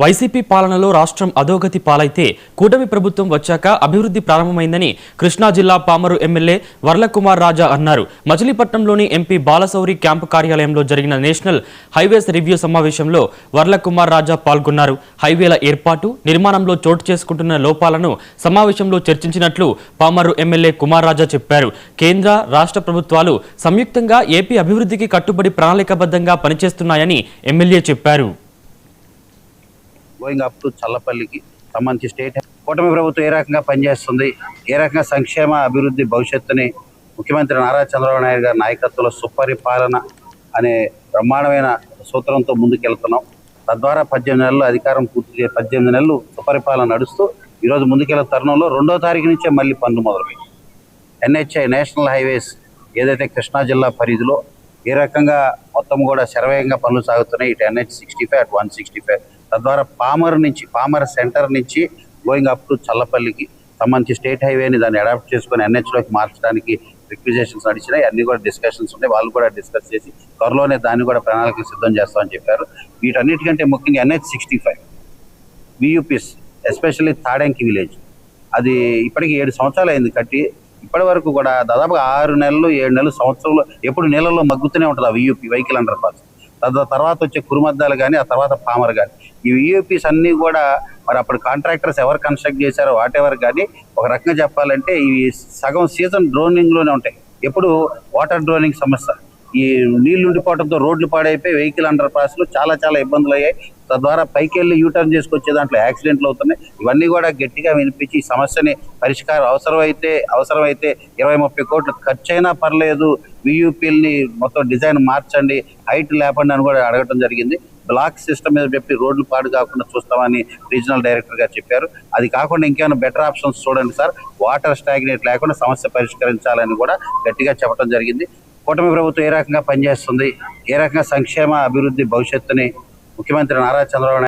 YCP పాలనలో రాష్ట్రం అధోగతి పాలైతే కూటమి ప్రభుత్వం వచ్చాక అభివృద్ధి ప్రారంభమైందని కృష్ణా జిల్లా పామరు ఎమ్మెల్యే వర్లకుమార్ రాజా అన్నారు. మచిలీపట్నంలోని ఎంపీ బాలశౌరి క్యాంపు కార్యాలయంలో జరిగిన నేషనల్ హైవేస్ రివ్యూ సమావేశంలో వర్లకుమార్ రాజా పాల్గొన్నారు. హైవేల ఏర్పాటు, నిర్మాణంలో చోటు చేసుకుంటున్న లోపాలను సమావేశంలో చర్చించినట్లు పామరు ఎమ్మెల్యే కుమార్ రాజా చెప్పారు. కేంద్ర, రాష్ట్ర ప్రభుత్వాలు సంయుక్తంగా ఏపీ అభివృద్ధికి కట్టుబడి ప్రణాళికాబద్ధంగా పనిచేస్తున్నాయని ఎమ్మెల్యే చెప్పారు. గోయింగ్ అప్ టు చల్లపల్లికి సంబంధించి స్టేట్ కూటమి ప్రభుత్వం ఏ రకంగా పనిచేస్తుంది, ఏ రకంగా సంక్షేమ అభివృద్ధి భవిష్యత్తుని ముఖ్యమంత్రి నారా చంద్రబాబు నాయుడు గారి నాయకత్వంలో సుపరిపాలన అనే బ్రహ్మాండమైన సూత్రంతో ముందుకెళ్తున్నాం. తద్వారా 18 నెలలు అధికారం పూర్తి 18 నెలలు సుపరిపాలన నడుస్తూ ఈరోజు ముందుకెళ్లే తరుణంలో 2వ తారీఖు నుంచే మళ్ళీ పనులు మొదలుపెట్టాం. NHI నేషనల్ హైవేస్ ఏదైతే కృష్ణా జిల్లా పరిధిలో ఏ రకంగా మొత్తం కూడా శరవేగంగా పనులు సాగుతున్నాయి. ఇటు NH65 అటు 165 తద్వారా పామర్ సెంటర్ నుంచి గోయింగ్ అప్ టు చల్లపల్లికి సంబంధించి స్టేట్ హైవేని దాన్ని అడాప్ట్ చేసుకుని NHలోకి మార్చడానికి రిక్విజేషన్స్ నడిచినాయి. అన్ని కూడా డిస్కషన్స్ ఉన్నాయి. వాళ్ళు కూడా డిస్కస్ చేసి త్వరలోనే దాన్ని కూడా ప్రణాళికలు సిద్ధం చేస్తామని చెప్పారు. వీటన్నిటికంటే ముఖ్యంగా NH65 VUPs especially Tadanki village అది ఇప్పటికి 7 సంవత్సరాలు అయింది కట్టి. ఇప్పటి వరకు కూడా దాదాపుగా 6 నెలలు 7 నెలలు సంవత్సరంలో ఎప్పుడు నీళ్ళలో మగ్గుతూనే ఉంటుంది ఆ VUP వెహికల్ అండర్ పాస్. తర్వాత వచ్చే కురుమద్దాలు కానీ ఆ తర్వాత పామర్ కానీ ఈ VUPs అన్నీ కూడా మరి అప్పుడు కాంట్రాక్టర్స్ ఎవరు కన్స్ట్రక్ట్ చేశారో వాటెవర్ కానీ ఒక రకంగా చెప్పాలంటే ఇవి సగం సీజన్ డ్రోనింగ్లోనే ఉంటాయి. ఎప్పుడు వాటర్ డ్రోనింగ్ సమస్య, ఈ నీళ్లు ఉండిపోవడంతో రోడ్లు పాడైపోయి వెహికల్ అండర్ పాస్లు చాలా ఇబ్బందులు అయ్యాయి. తద్వారా పైకి వెళ్ళి యూటర్న్ చేసుకొచ్చే దాంట్లో యాక్సిడెంట్లు అవుతున్నాయి. ఇవన్నీ కూడా గట్టిగా వినిపించి ఈ సమస్యని పరిష్కారం అవసరమైతే 20-30 కోట్లు ఖర్చు అయినా పర్లేదు, VUPల్ని మొత్తం డిజైన్ మార్చండి, హైట్ లేపండి అని కూడా అడగడం జరిగింది. బ్లాక్ సిస్టమ్ మీద చెప్పి రోడ్లు పాడు కాకుండా చూస్తామని రీజనల్ డైరెక్టర్ గారు చెప్పారు. అది కాకుండా ఇంకేమైనా బెటర్ ఆప్షన్స్ చూడండి సార్, వాటర్ స్టాగ్నేట్ లేకుండా సమస్య పరిష్కరించాలని కూడా గట్టిగా చెప్పడం జరిగింది. కూటమి ప్రభుత్వం ఏ రకంగా పనిచేస్తుంది, ఏ రకంగా సంక్షేమ అభివృద్ధి భవిష్యత్తుని ముఖ్యమంత్రి నారా చంద్రబాబు